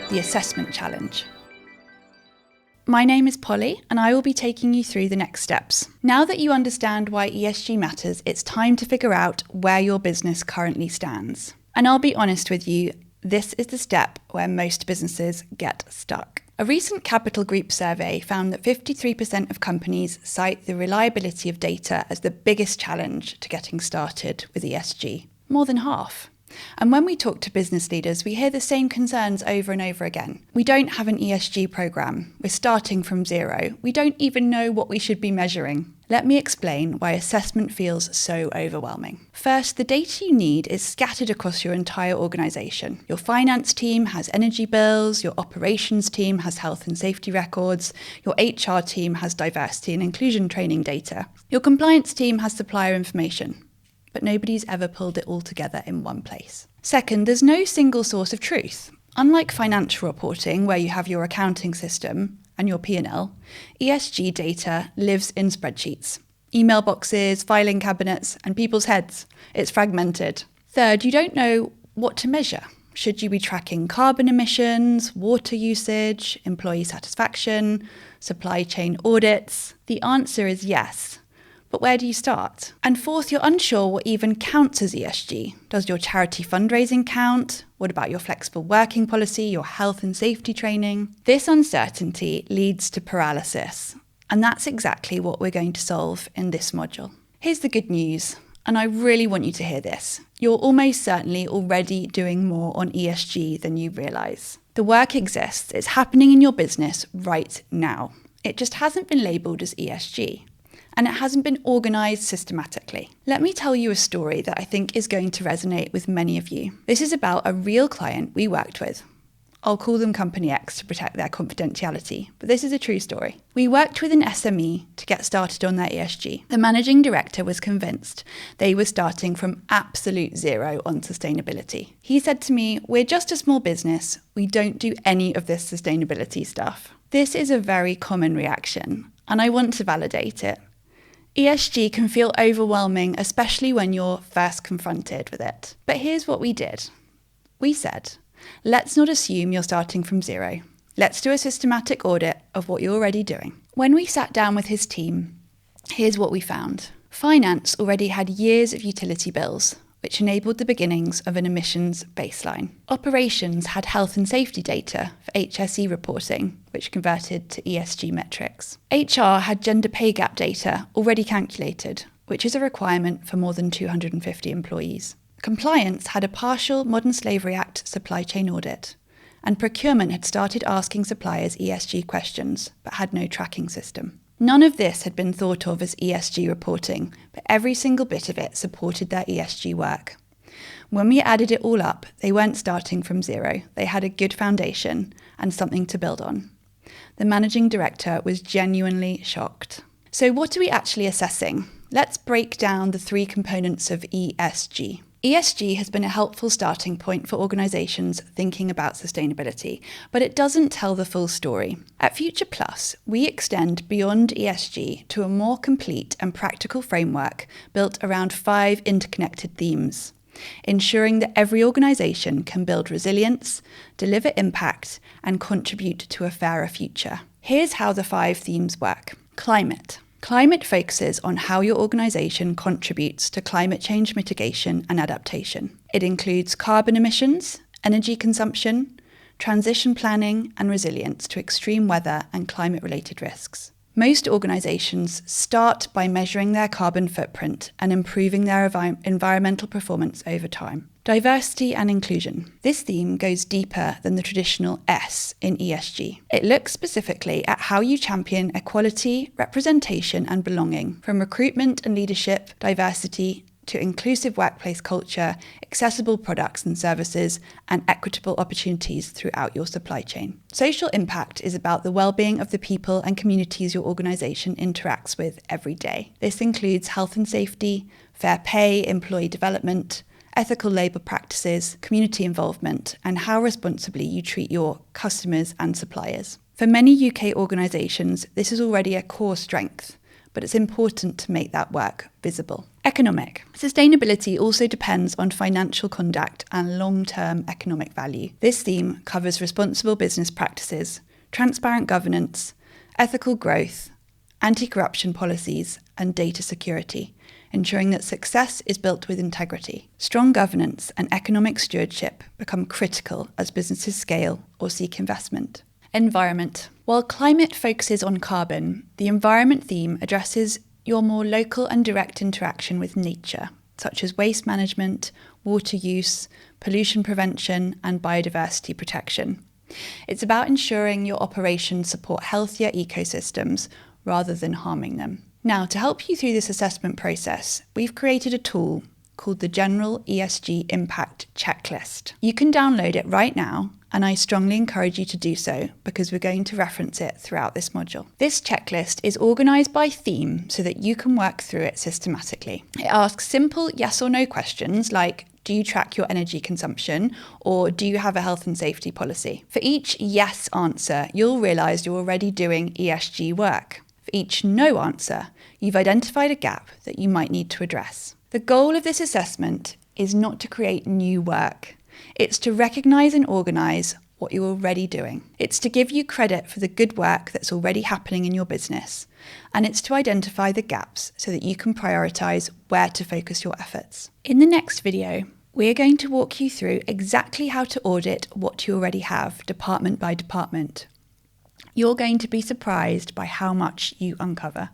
the Assessment Challenge. My name is Polly, and I will be taking you through the next steps. Now that you understand why ESG matters, it's time to figure out where your business currently stands. And I'll be honest with you, this is the step where most businesses get stuck. A recent Capital Group survey found that 53% of companies cite the reliability of data as the biggest challenge to getting started with ESG. More than half. And when we talk to business leaders, we hear the same concerns over and over again. We don't have an ESG programme. We're starting from zero. We don't even know what we should be measuring. Let me explain why assessment feels so overwhelming. First, the data you need is scattered across your entire organisation. Your finance team has energy bills, your operations team has health and safety records, your HR team has diversity and inclusion training data, your compliance team has supplier information. But nobody's ever pulled it all together in one place. Second, there's no single source of truth. Unlike financial reporting, where you have your accounting system and your P&L, ESG data lives in spreadsheets, email boxes, filing cabinets, and people's heads. It's fragmented. Third, you don't know what to measure. Should you be tracking carbon emissions, water usage, employee satisfaction, supply chain audits? The answer is yes. But where do you start? And fourth, you're unsure what even counts as ESG. Does your charity fundraising count? What about your flexible working policy, your health and safety training? This uncertainty leads to paralysis. And that's exactly what we're going to solve in this module. Here's the good news, and I really want you to hear this. You're almost certainly already doing more on ESG than you realise. The work exists. It's happening in your business right now. It just hasn't been labelled as ESG. And it hasn't been organised systematically. Let me tell you a story that I think is going to resonate with many of you. This is about a real client we worked with. I'll call them Company X to protect their confidentiality, but this is a true story. We worked with an SME to get started on their ESG. The managing director was convinced they were starting from absolute zero on sustainability. He said to me, "We're just a small business. We don't do any of this sustainability stuff." This is a very common reaction, and I want to validate it. ESG can feel overwhelming, especially when you're first confronted with it. But here's what we did. We said, let's not assume you're starting from zero. Let's do a systematic audit of what you're already doing. When we sat down with his team, here's what we found. Finance already had years of utility bills, which enabled the beginnings of an emissions baseline. Operations had health and safety data for HSE reporting, which converted to ESG metrics. HR had gender pay gap data already calculated, which is a requirement for more than 250 employees. Compliance had a partial Modern Slavery Act supply chain audit, and procurement had started asking suppliers ESG questions, but had no tracking system. None of this had been thought of as ESG reporting, but every single bit of it supported their ESG work. When we added it all up, they weren't starting from zero. They had a good foundation and something to build on. The managing director was genuinely shocked. So what are we actually assessing? Let's break down the three components of ESG. ESG has been a helpful starting point for organisations thinking about sustainability, but it doesn't tell the full story. At Future Plus, we extend beyond ESG to a more complete and practical framework built around 5 interconnected themes, ensuring that every organisation can build resilience, deliver impact, and contribute to a fairer future. Here's how the 5 themes work. Climate. Climate focuses on how your organisation contributes to climate change mitigation and adaptation. It includes carbon emissions, energy consumption, transition planning, and resilience to extreme weather and climate-related risks. Most organisations start by measuring their carbon footprint and improving their environmental performance over time. Diversity and inclusion. This theme goes deeper than the traditional S in ESG. It looks specifically at how you champion equality, representation, and belonging, from recruitment and leadership, diversity, to inclusive workplace culture, accessible products and services, and equitable opportunities throughout your supply chain. Social impact is about the well-being of the people and communities your organisation interacts with every day. This includes health and safety, fair pay, employee development, ethical labour practices, community involvement, and how responsibly you treat your customers and suppliers. For many UK organisations, this is already a core strength, but it's important to make that work visible. Economic. Sustainability also depends on financial conduct and long-term economic value. This theme covers responsible business practices, transparent governance, ethical growth, anti-corruption policies, and data security, ensuring that success is built with integrity. Strong governance and economic stewardship become critical as businesses scale or seek investment. Environment. While climate focuses on carbon, the environment theme addresses your more local and direct interaction with nature, such as waste management, water use, pollution prevention, and biodiversity protection. It's about ensuring your operations support healthier ecosystems rather than harming them. Now, to help you through this assessment process, we've created a tool called the General ESG Impact Checklist. You can download it right now, and I strongly encourage you to do so because we're going to reference it throughout this module. This checklist is organised by theme so that you can work through it systematically. It asks simple yes or no questions like, do you track your energy consumption, or do you have a health and safety policy? For each yes answer, you'll realise you're already doing ESG work. For each no answer, you've identified a gap that you might need to address. The goal of this assessment is not to create new work. It's to recognise and organise what you're already doing. It's to give you credit for the good work that's already happening in your business. And it's to identify the gaps so that you can prioritise where to focus your efforts. In the next video, we're going to walk you through exactly how to audit what you already have, department by department. You're going to be surprised by how much you uncover.